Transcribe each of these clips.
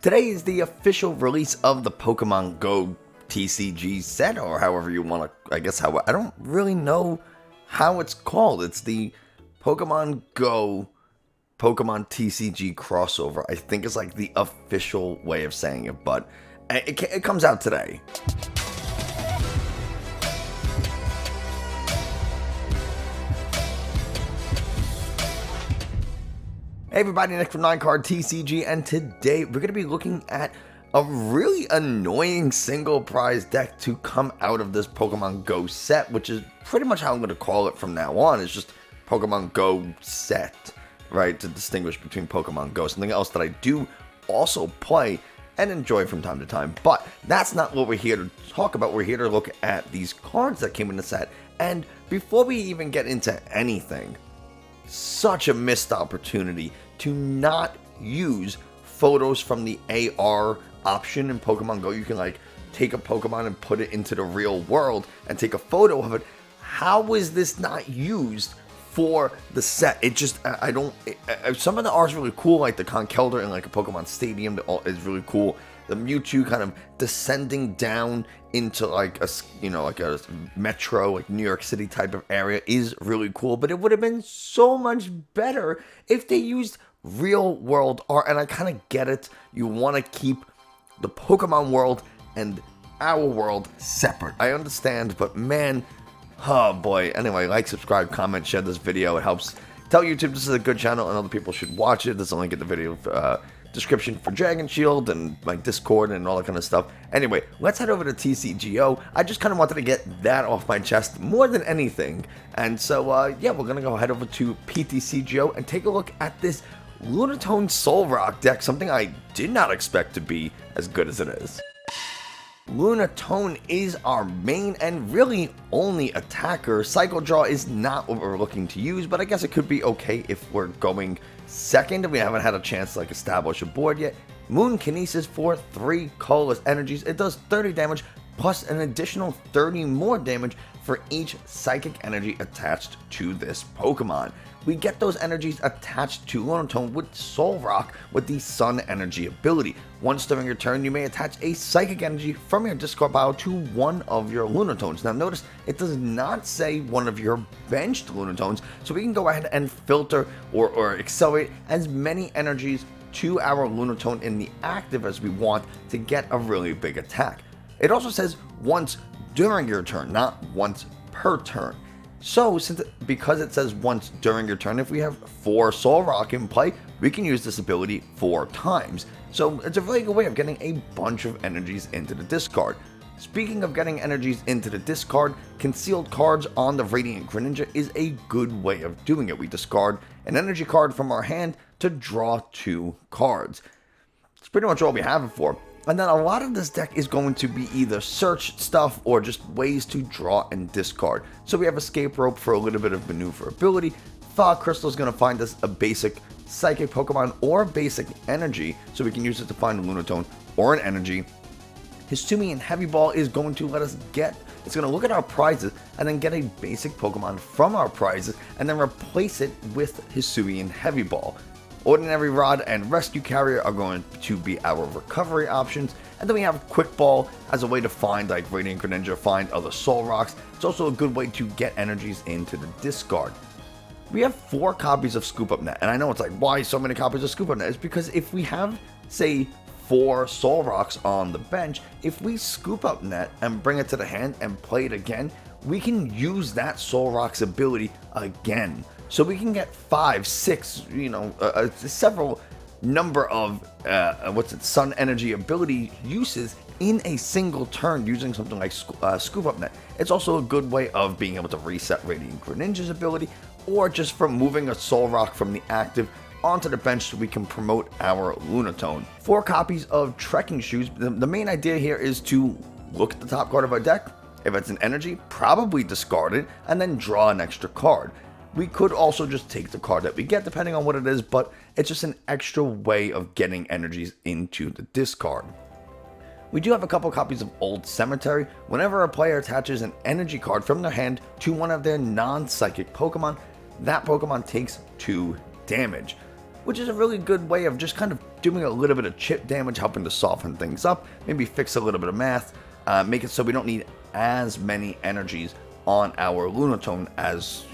Today is the official release of the Pokemon Go TCG set, or however you want to, I guess I don't really know how it's called. It's the Pokemon Go Pokemon TCG crossover. I think it's like the official way of saying it, but it comes out today. Hey everybody, Nick from 9Card TCG, and today we're going to be looking at a really annoying single prize deck to come out of this Pokemon Go set, which is pretty much how I'm going to call it from now on. It's just Pokemon Go set, right, to distinguish between Pokemon Go. Something else that I do also play and enjoy from time to time, but that's not what we're here to talk about. We're here to look at these cards that came in the set, and before we even get into anything, such a missed opportunity to not use photos from the AR option in Pokemon Go. You can like take a Pokemon and put it into the real world and take a photo of it. How was this not used for the set? It just, I don't, some of the art is really cool, like the Conkeldurr in like a Pokemon Stadium is really cool. The Mewtwo kind of descending down into like a, you know, like a metro, like New York City type of area is really cool, but it would have been so much better if they used real world art. And I kind of get it. You want to keep the Pokemon world and our world separate. I understand, but man, oh boy. Anyway, like, subscribe, comment, share this video. It helps tell YouTube this is a good channel and other people should watch it. There's a link in the video description for Dragon Shield and like Discord and all that kind of stuff. Anyway, let's head over to TCGO. I just kind of wanted to get that off my chest more than anything. And so, yeah, we're going to go head over to PTCGO and take a look at this Lunatone Solrock deck, something I did not expect to be as good as it is. Lunatone is our main and really only attacker. Cycle Draw is not what we're looking to use, but I guess it could be okay if we're going second and we haven't had a chance to like establish a board yet. Moon Kinesis for 3 colorless energies. It does 30 damage plus an additional 30 more damage for each psychic energy attached to this Pokemon. We get those energies attached to Lunatone with Solrock with the Sun Energy ability. Once during your turn, you may attach a psychic energy from your discard pile to one of your Lunatones. Now notice, it does not say one of your benched Lunatones, so we can go ahead and filter or accelerate as many energies to our Lunatone in the active as we want to get a really big attack. It also says once during your turn, not once per turn. So, because it says once during your turn, if we have 4 Solrock in play, we can use this ability 4 times. So, it's a really good way of getting a bunch of energies into the discard. Speaking of getting energies into the discard, concealed cards on the Radiant Greninja is a good way of doing it. We discard an energy card from our hand to draw 2 cards. It's pretty much all we have it for. And then a lot of this deck is going to be either search stuff or just ways to draw and discard. So we have Escape Rope for a little bit of maneuverability. Fog Crystal is going to find us a basic Psychic Pokemon or basic energy, so we can use it to find a Lunatone or an energy. Hisuian Heavy Ball is going to let us it's going to look at our prizes and then get a basic Pokemon from our prizes and then replace it with Hisuian Heavy Ball. Ordinary Rod and Rescue Carrier are going to be our recovery options. And then we have Quick Ball as a way to find like Radiant Greninja, find other Solrocks. It's also a good way to get energies into the discard. We have 4 copies of Scoop Up Net. And I know it's like, why so many copies of Scoop Up Net? It's because if we have, say, 4 Solrocks on the bench, if we Scoop Up Net and bring it to the hand and play it again, we can use that Solrock's ability again. So we can get 5, 6, you know, several number of, Sun Energy ability uses in a single turn using something like Scoop Up Net. It's also a good way of being able to reset Radiant Greninja's ability, or just from moving a Solrock from the active onto the bench so we can promote our Lunatone. 4 copies of Trekking Shoes. The main idea here is to look at the top card of our deck. If it's an energy, probably discard it and then draw an extra card. We could also just take the card that we get depending on what it is, but it's just an extra way of getting energies into the discard. We do have a couple copies of Old Cemetery. Whenever a player attaches an energy card from their hand to one of their non-psychic Pokemon, that Pokemon takes 2 damage. which is a really good way of just kind of doing a little bit of chip damage, helping to soften things up, maybe fix a little bit of math, make it so we don't need as many energies on our Lunatone as,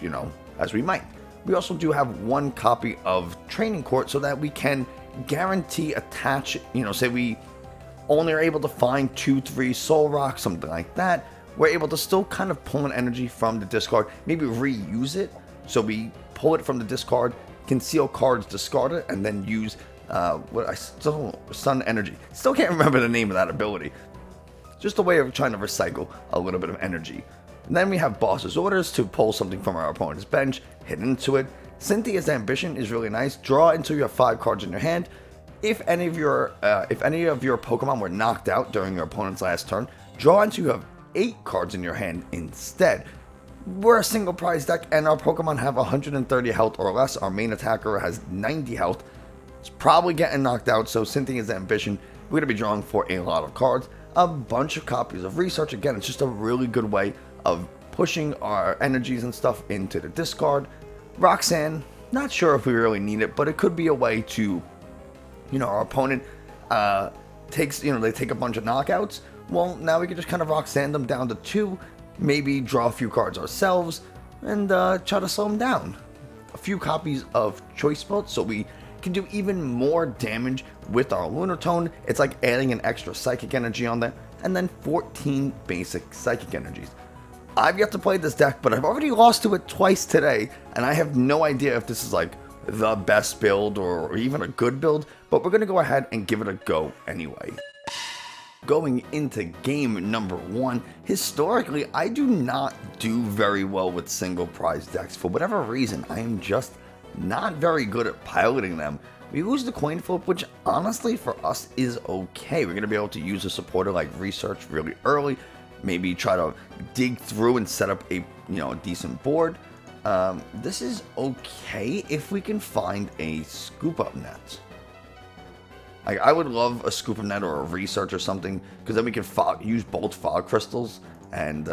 as we might. We also do have one copy of Training Court so that we can guarantee attach, say we only are able to find 2-3 Solrock, something like that. We're able to still kind of pull an energy from the discard, maybe reuse it. So we pull it from the discard, conceal cards, discard it, and then use Sun Energy. Still can't remember the name of that ability. Just a way of trying to recycle a little bit of energy. And then we have Boss's Orders to pull something from our opponent's bench, hit into it. Cynthia's Ambition is really nice. Draw until you have 5 cards in your hand. If any of your Pokemon were knocked out during your opponent's last turn, draw until you have 8 cards in your hand instead. We're a single prize deck and our Pokemon have 130 health or less. Our main attacker has 90 health. It's probably getting knocked out, so Cynthia's Ambition, we're going to be drawing for a lot of cards. A bunch of copies of Research. Again, it's just a really good way of pushing our energies and stuff into the discard. Roxanne, not sure if we really need it, but it could be a way to, our opponent takes, they take a bunch of knockouts. Well, now we can just kind of Roxanne them down to 2, maybe draw a few cards ourselves, and try to slow them down. A few copies of Choice Belt, so we can do even more damage with our Lunatone. It's like adding an extra Psychic Energy on there, and then 14 basic Psychic Energies. I've yet to play this deck, but I've already lost to it twice today, and I have no idea if this is like the best build or even a good build, but we're going to go ahead and give it a go anyway. Going into game number 1, historically, I do not do very well with single prize decks. For whatever reason, I am just not very good at piloting them. We lose the coin flip, which honestly for us is okay. We're going to be able to use a supporter like Research really early, maybe try to dig through and set up a decent board. This is okay if we can find a Scoop Up Net. I would love a Scoop Up Net or a Research or something, because then we can use both Fog Crystals, and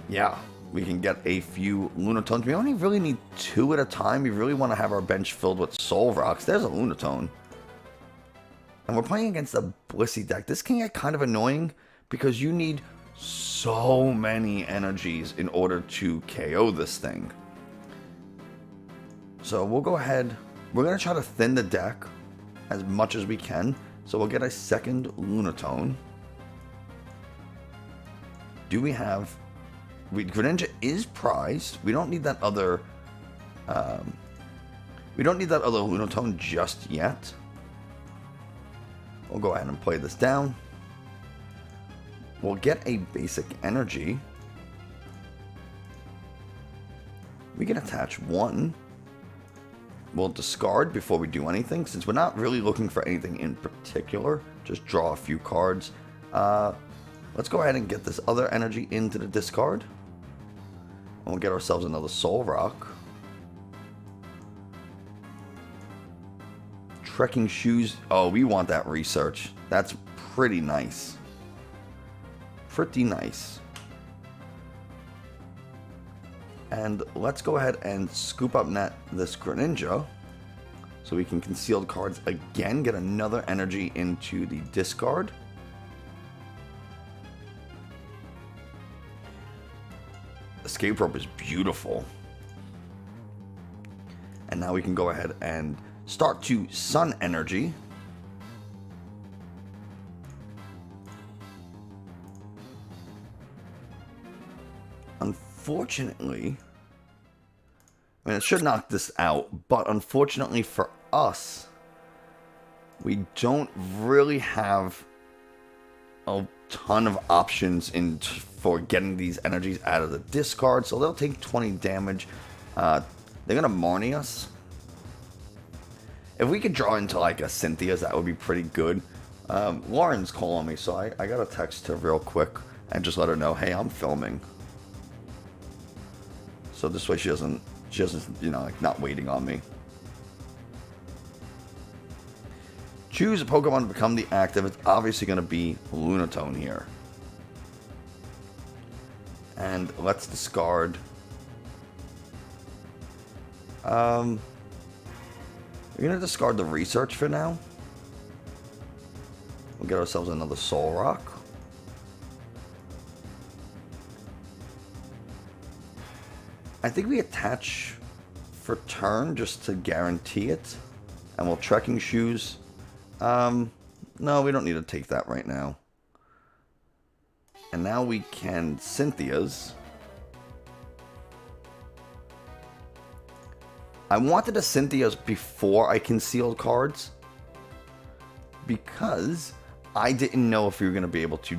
yeah, we can get a few Lunatones. We only really need 2 at a time. We really want to have our bench filled with Solrocks. There's a Lunatone. And we're playing against a Blissey deck. This can get kind of annoying, because you need so many energies in order to KO this thing. So we'll go ahead. We're going to try to thin the deck as much as we can. So we'll get a second Lunatone. Do we have... Greninja is prized. We don't need that other... we don't need that other Lunatone just yet. We'll go ahead and play this down. We'll get a basic energy. We can attach 1. We'll discard before we do anything, since we're not really looking for anything in particular. Just draw a few cards. Let's go ahead and get this other energy into the discard. And we'll get ourselves another Solrock. Trekking Shoes. Oh, we want that Research. That's pretty nice. Pretty nice. And let's go ahead and Scoop Up Net this Greninja, so we can conceal the cards again, get another energy into the discard. Escape Rope is beautiful. And now we can go ahead and start to Sun Energy. Unfortunately, I mean, it should knock this out, but unfortunately for us, we don't really have a ton of options for getting these energies out of the discard, so they'll take 20 damage. They're going to Marnie us. If we could draw into like a Cynthia's, that would be pretty good. Lauren's calling me, so I got to text her real quick and just let her know, hey, I'm filming. So this way she doesn't, like not waiting on me. Choose a Pokemon to become the active. It's obviously going to be Lunatone here. And let's discard. We're going to discard the research for now. We'll get ourselves another Solrock. I think we attach for turn just to guarantee it. And we'll Trekking Shoes. No, we don't need to take that right now. And now we can Cynthia's. I wanted a Cynthia's before I concealed cards, because I didn't know if we were going to be able to,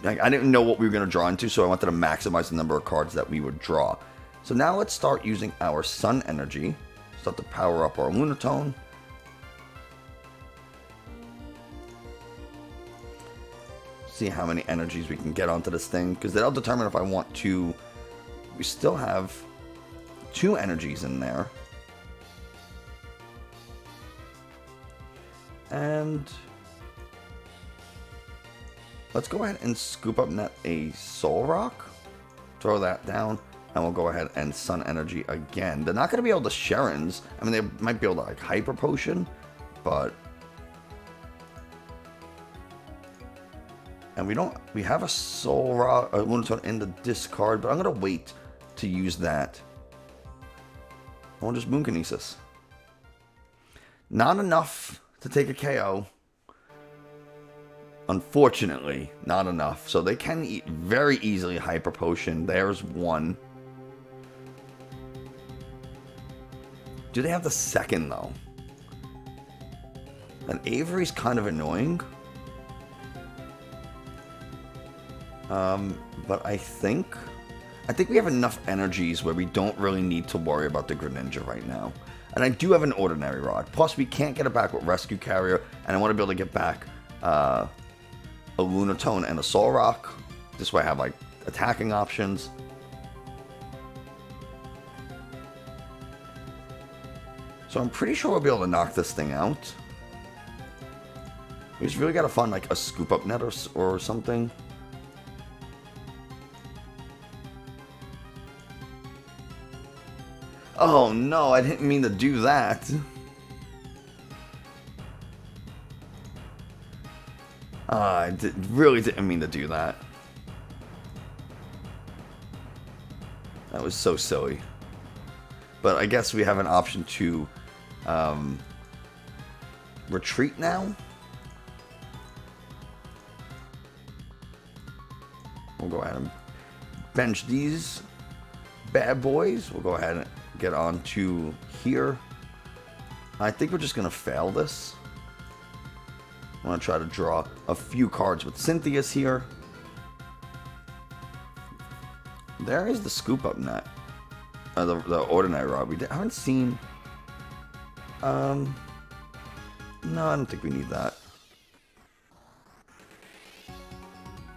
like, I didn't know what we were going to draw into, so I wanted to maximize the number of cards that we would draw. So now let's start using our Sun Energy. Start to power up our Lunatone. See how many energies we can get onto this thing, because that'll determine if I want to. We still have 2 energies in there. And let's go ahead and Scoop Up Net a Solrock. Throw that down. And we'll go ahead and Sun Energy again. They're not going to be able to Sharons. I mean, they might be able to, like, Hyper Potion. But... and we have a Solrock, a Lunatone in the discard. But I'm going to wait to use that. I want just Moonkinesis. Not enough to take a KO. Unfortunately, not enough. So they can eat very easily Hyper Potion. There's one. Do they have the second, though? And Avery's kind of annoying. But I think we have enough energies where we don't really need to worry about the Greninja right now. And I do have an Ordinary Rod. Plus, we can't get it back with Rescue Carrier. And I want to be able to get back a Lunatone and a Solrock. This way I have, like, attacking options. So I'm pretty sure we'll be able to knock this thing out. We just really got to find, like, a Scoop Up Net or something. Oh no, I didn't mean to do that. I really didn't mean to do that. That was so silly. But I guess we have an option to retreat now. We'll go ahead and bench these bad boys. We'll go ahead and get on to here. I think we're just going to fail this. I'm going to try to draw a few cards with Cynthia's here. There is the Scoop Up Net. The Ordinary Rod. We haven't seen... no, I don't think we need that.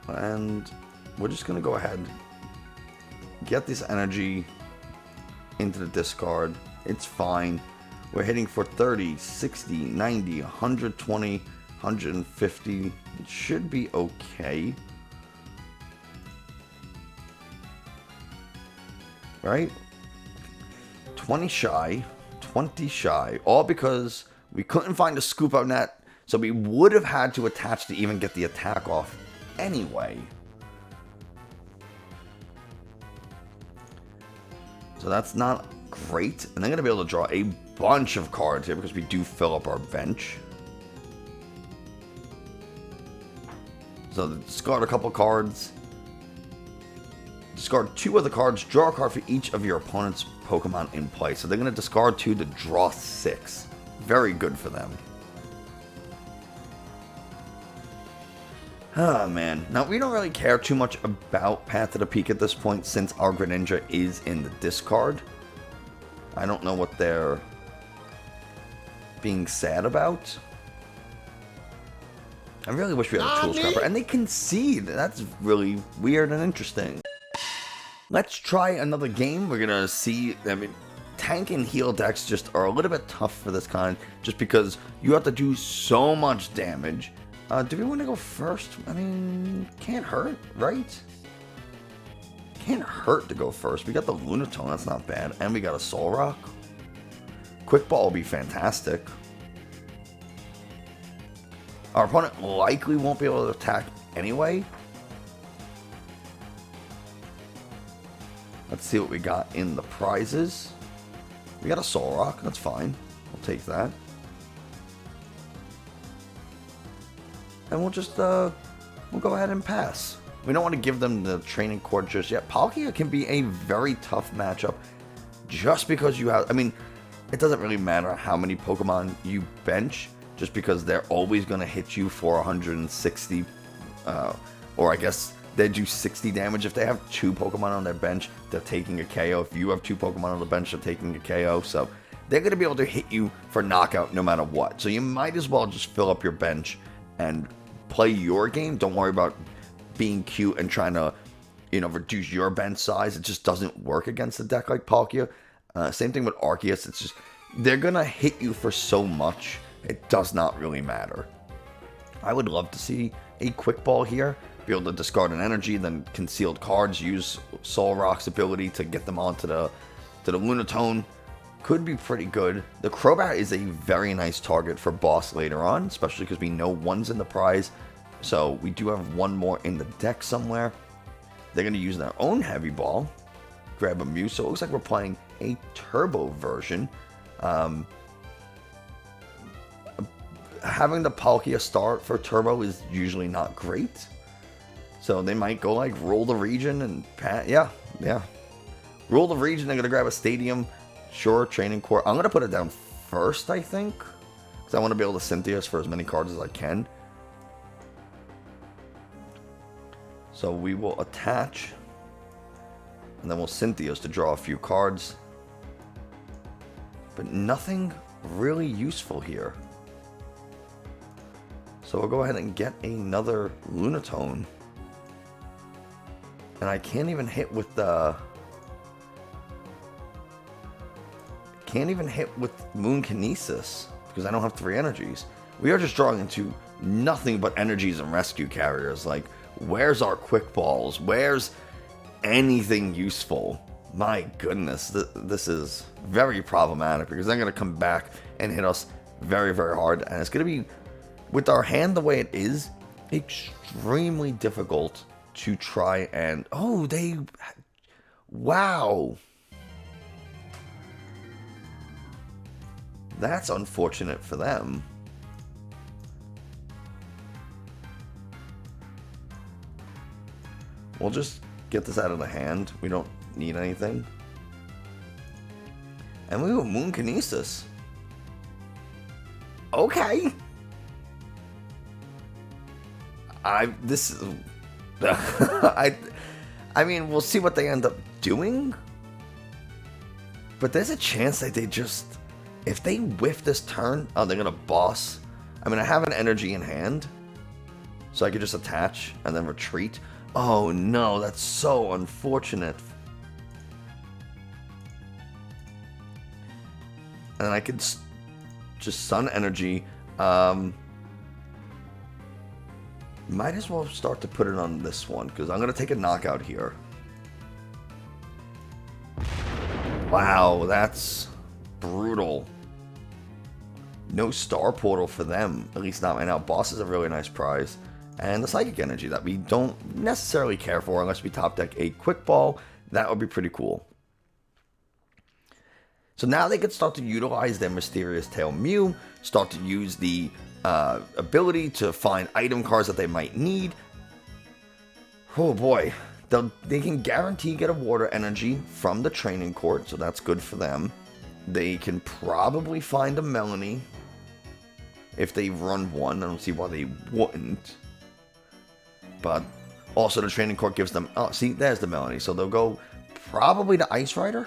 And we're just going to go ahead and get this energy into the discard. It's fine. We're hitting for 30, 60, 90, 120, 150. It should be okay. Right? 20 shy. 20 shy. All because we couldn't find a Scoop Up Net. So we would have had to attach to even get the attack off anyway. So that's not great. And I'm going to be able to draw a bunch of cards here because we do fill up our bench. So discard a couple cards. Discard 2 of the cards. Draw a card for each of your opponent's Pokemon in play. So they're going to discard 2 to draw 6. Very good for them. Oh man. Now we don't really care too much about Path to the Peak at this point since our Greninja is in the discard. I don't know what they're being sad about. I really wish we had a Tool Scrapper. And they concede. That's really weird and interesting. Let's try another game. We're going to see. I mean, tank and heal decks just are a little bit tough for this kind. Just because you have to do so much damage. Do we want to go first? I mean, can't hurt, right? Can't hurt to go first. We got the Lunatone. That's not bad. And we got a Solrock. Quick Ball will be fantastic. Our opponent likely won't be able to attack anyway. Let's see what we got in the prizes. We got a Solrock, that's fine. We'll take that. And we'll just, we'll go ahead and pass. We don't want to give them the Training Court just yet. Palkia can be a very tough matchup just because you have, I mean, it doesn't really matter how many Pokemon you bench, just because they're always going to hit you for 160, or I guess they do 60 damage. If they have 2 Pokemon on their bench, they're taking a KO. If you have 2 Pokemon on the bench, they're taking a KO. So they're going to be able to hit you for knockout no matter what. So you might as well just fill up your bench and play your game. Don't worry about being cute and trying to, you know, reduce your bench size. It just doesn't work against a deck like Palkia. Same thing with Arceus. It's just, they're going to hit you for so much. It does not really matter. I would love to see a Quick Ball here. Be able to discard an energy, then concealed cards, use Solrock's ability to get them onto the Lunatone. Could be pretty good. The Crobat is a very nice target for boss later on, especially because we know 1's in the prize. So we do have 1 more in the deck somewhere. They're going to use their own Heavy Ball. Grab a Mew. So it looks like we're playing a Turbo version. Having the Palkia start for Turbo is usually not great. So they might go like Rule the Region and yeah. Rule the Region, they're going to grab a Stadium. Sure, Training Court. I'm going to put it down first, I think. Because I want to be able to Cynthia for as many cards as I can. So we will attach. And then we'll Cynthia's to draw a few cards. But nothing really useful here. So we'll go ahead and get another Lunatone. And I can't even hit with the... Can't even hit with Moon Kinesis because I don't have 3 energies. We are just drawing into nothing but energies and rescue carriers. Like, where's our Quick Balls? Where's anything useful? My goodness, this is very problematic because they're going to come back and hit us very, very hard. And it's going to be, with our hand the way it is, extremely difficult to try and... Oh, they... Wow. That's unfortunate for them. We'll just get this out of the hand. We don't need anything. And we have Moon Kinesis. Okay. I mean, we'll see what they end up doing. But there's a chance that they just... If they whiff this turn, oh, they're going to boss. I mean, I have an energy in hand. So I could just attach and then retreat. Oh, no, that's so unfortunate. And I could just Sun Energy. Might as well start to put it on this one, because I'm going to take a knockout here. Wow, that's brutal. No Star Portal for them, at least not right now. Boss is a really nice prize. And the Psychic Energy that we don't necessarily care for unless we top deck a Quick Ball. That would be pretty cool. So now they can start to utilize their Mysterious Tail Mew, start to use the ability to find item cards that they might need. Oh boy, they can guarantee get a Water Energy from the Training Court, so that's good for them. They can probably find a Melanie if they run one. I don't see why they wouldn't. But also the Training Court gives them... Oh, see, there's the Melanie. So they'll go probably to Ice Rider.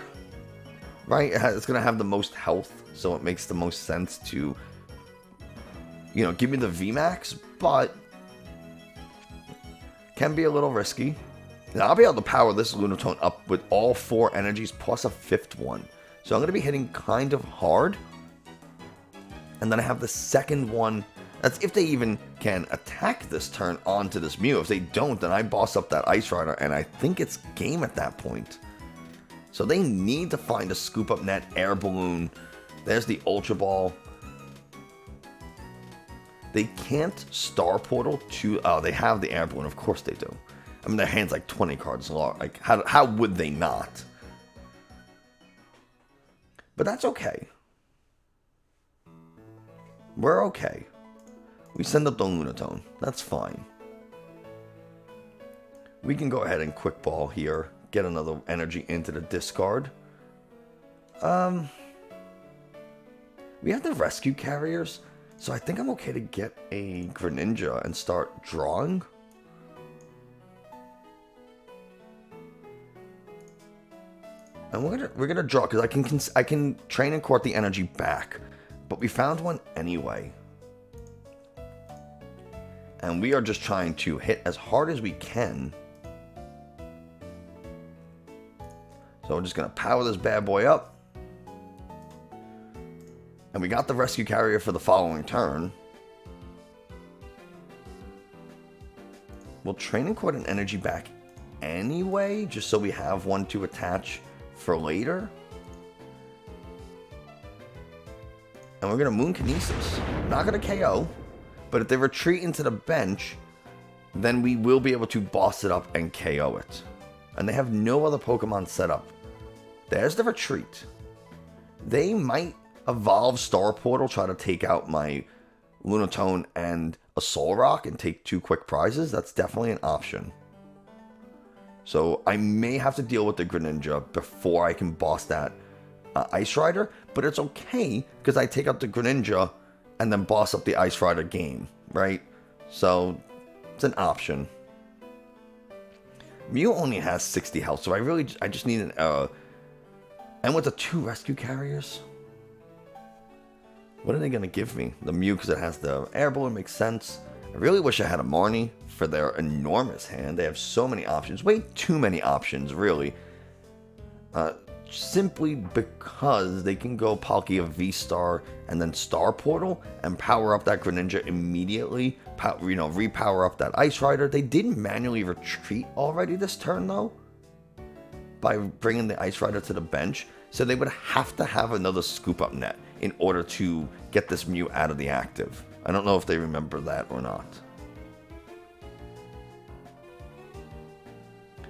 Right? It's going to have the most health. So it makes the most sense to, you know, give me the VMAX. But can be a little risky. Now I'll be able to power this Lunatone up with all 4 energies plus a 5th one. So I'm going to be hitting kind of hard. And then I have the second one. That's if they even can attack this turn onto this Mew. If they don't, then I boss up that Ice Rider. And I think it's game at that point. So they need to find a Scoop Up Net Air Balloon There's the Ultra Ball. They can't Star Portal to... Oh, they have the Air Balloon. Of course they do. I mean, their hand's like 20 cards long. Like, how would they not? But that's okay. We're okay. We send up the Lunatone. That's fine. We can go ahead and quick ball here. Get another energy into the discard. We have the Rescue Carriers. So I think I'm okay to get a Greninja and start drawing. And we're gonna draw because I can Training Court the energy back, but we found one anyway, and we are just trying to hit as hard as we can. So we're just gonna power this bad boy up, and we got the Rescue Carrier for the following turn. We'll Training Court an energy back anyway, just so we have one to attach for later. And we're going to Moon Kinesis. Not going to KO, but if they retreat into the bench, then we will be able to boss it up and KO it. And they have no other Pokemon set up. There's the retreat. They might evolve Star Portal, try to take out my Lunatone and a Solrock and take 2 quick prizes. That's definitely an option. So I may have to deal with the Greninja before I can boss that Ice Rider. But it's okay because I take out the Greninja and then boss up the Ice Rider game, right? So it's an option. Mew only has 60 health, so I just need an and with the 2 Rescue Carriers, what are they going to give me? The Mew because it has the Air Balloon, makes sense. I really wish I had a Marnie for their enormous hand. They have so many options. Way too many options, really. Simply because they can go Palkia V-Star and then Star Portal and power up that Greninja immediately. Repower up that Ice Rider. They did manually retreat already this turn, though, by bringing the Ice Rider to the bench. So they would have to have another Scoop Up Net in order to get this Mew out of the active. I don't know if they remember that or not.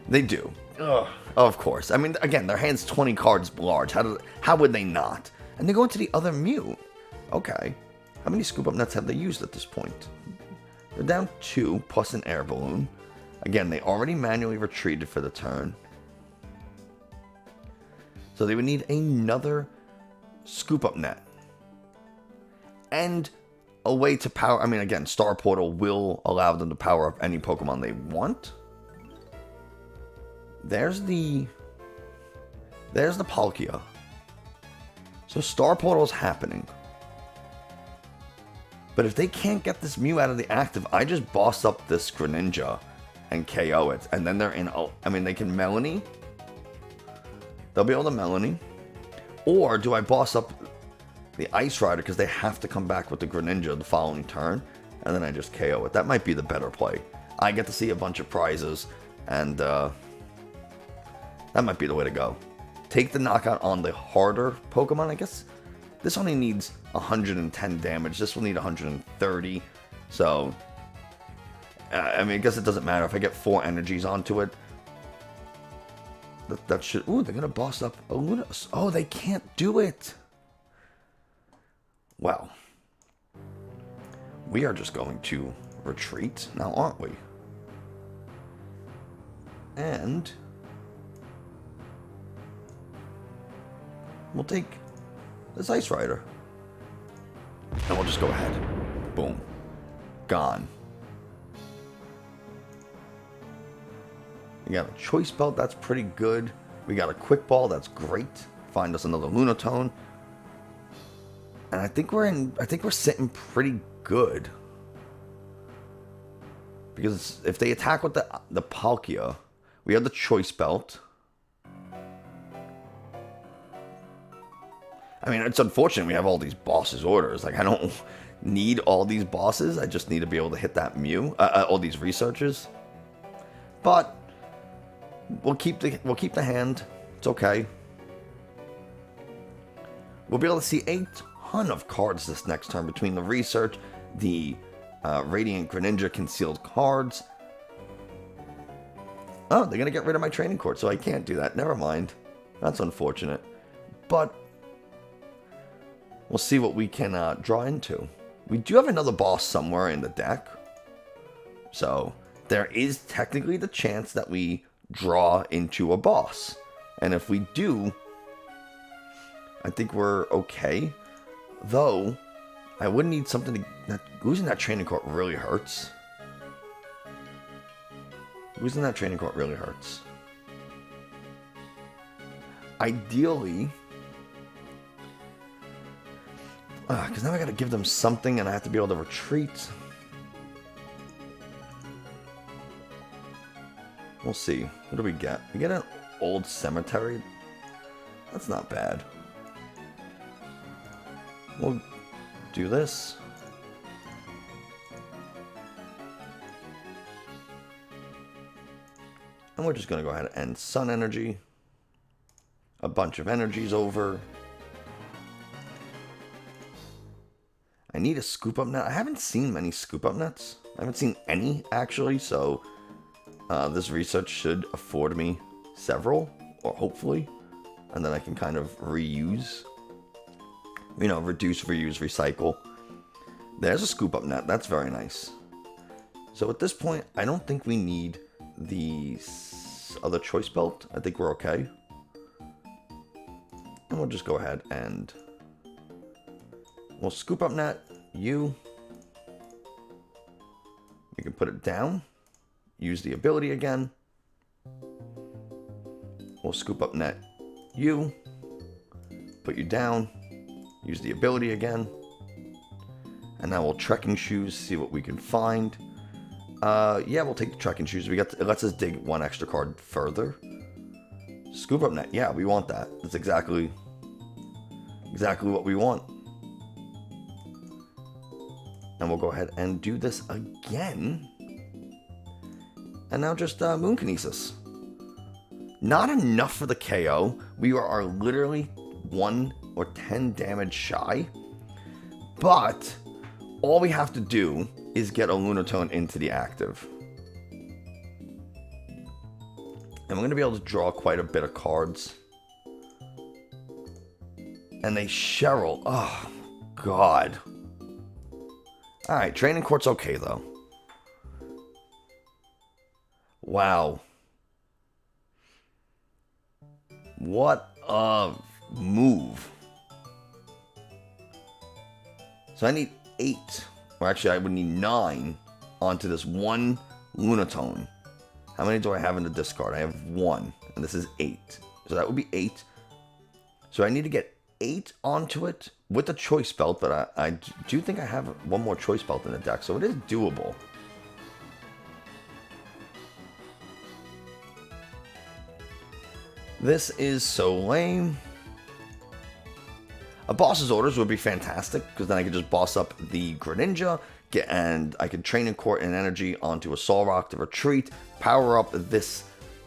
They do. Ugh. Of course. I mean, again, their hand's 20 cards large. How would they not? And they go into the other Mew. Okay. How many Scoop Up Nets have they used at this point? They're down 2 plus an Air Balloon. Again, they already manually retreated for the turn. So they would need another Scoop Up Net. And a way to power... I mean, again, Star Portal will allow them to power up any Pokemon they want. There's the Palkia. So Star Portal is happening. But if they can't get this Mew out of the active, I just boss up this Greninja and KO it. And then they're in... I mean, they can Melanie. They'll be able to Melanie. Or do I boss up the Ice Rider because they have to come back with the Greninja the following turn, and then I just KO it? That might be the better play. I get to see a bunch of prizes, and that might be the way to go. Take the knockout on the harder Pokemon, I guess. This only needs 110 damage. This will need 130. So, I mean, I guess it doesn't matter if I get 4 energies onto it. That should... Ooh, they're going to boss up a Luna. Oh, they can't do it. Well, we are just going to retreat now, aren't we? And we'll take this Ice Rider. And we'll just go ahead. Boom. Gone. We got a Choice Belt, that's pretty good. We got a Quick Ball, that's great. Find us another Lunatone. And I think we're sitting pretty good. Because if they attack with the Palkia, we have the Choice Belt. I mean, it's unfortunate we have all these bosses orders. Like, I don't need all these bosses. I just need to be able to hit that Mew, all these researchers. But we'll keep the hand. It's okay. we'll be able to see a ton of cards this next turn between the research, the Radiant Greninja concealed cards. Oh, they're going to get rid of my training court, so I can't do that. Never mind. That's unfortunate. But we'll see what we can draw into. We do have another boss somewhere in the deck. So there is technically the chance that we draw into a boss. And if we do, I think we're okay. Though, I would need something to... losing that training court really hurts. Losing that training court really hurts. Ideally... because now I gotta give them something and I have to be able to retreat. We'll see. What do we get? We get an Old Cemetery. That's not bad. We'll do this. And we're just going to go ahead and Sun Energy. A bunch of energies over. I need a Scoop Up Net. I haven't seen many Scoop Up Nets. I haven't seen any, actually, so this research should afford me several, or hopefully, and then I can kind of reuse. You know, reduce, reuse, recycle. There's a Scoop Up Net. That's very nice. So at this point, I don't think we need the other Choice Belt. I think we're okay. And we'll just go ahead and we'll Scoop Up Net you. We can put it down. Use the ability again. We'll Scoop Up Net you. Put you down. Use the ability again. And now we'll Trekking Shoes, see what we can find. Yeah, we'll take the Trekking Shoes. It lets us dig one extra card further. Scoop Up Net, yeah, we want that. That's exactly what we want. And we'll go ahead and do this again. And now just Moon Kinesis. Not enough for the KO. We are literally 1 or 10 damage shy. But all we have to do is get a Lunatone into the active. And we're going to be able to draw quite a bit of cards. And they Cheryl. Oh, God. Alright, Training Court's okay, though. Wow. What a move. So I need 8, or actually I would need 9 onto this one Lunatone. How many do I have in the discard? I have 1, and this is 8. So that would be 8. So I need to get 8 onto it with the Choice Belt, but I do think I have one more Choice Belt in the deck, so it is doable. This is so lame. A boss's orders would be fantastic, because then I could just boss up the Greninja, and I could Training Court and energy onto a Solrock to retreat, power up this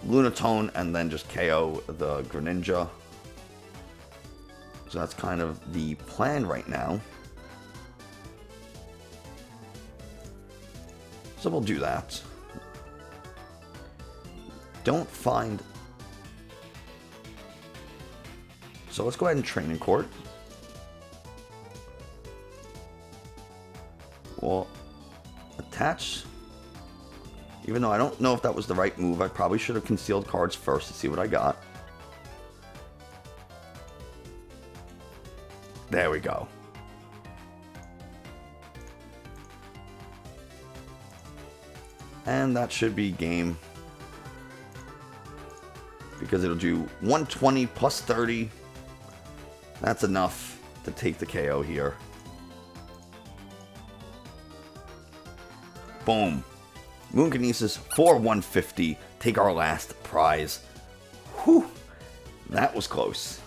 Lunatone, and then just KO the Greninja. So that's kind of the plan right now. So we'll do that. Don't find... So let's go ahead and Training Court. We'll attach. Even though I don't know if that was the right move, I probably should have concealed cards first to see what I got. There we go. And that should be game. Because it'll do 120 plus 30. That's enough to take the KO here. Boom. Moon Kinesis for 150. Take our last prize. Whew. That was close.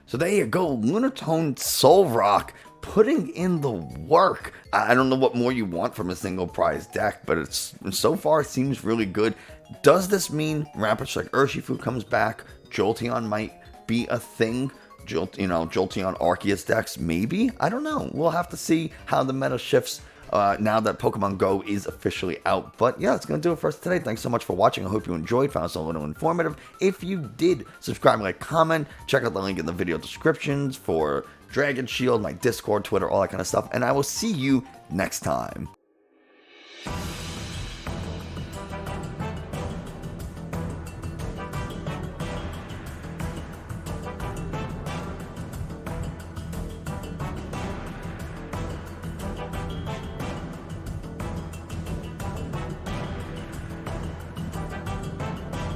So there you go. Lunatone Solrock putting in the work. I don't know what more you want from a single prize deck, but it's so far it seems really good. Does this mean Rapid Strike Urshifu comes back? Jolteon might be a thing. Jolteon Arceus decks, maybe? I don't know. We'll have to see how the meta shifts now that Pokemon Go is officially out. But yeah, that's going to do it for us today. Thanks so much for watching. I hope you enjoyed, found this a little informative. If you did, subscribe, like, comment, check out the link in the video descriptions for Dragon Shield, my Discord, Twitter, all that kind of stuff. And I will see you next time.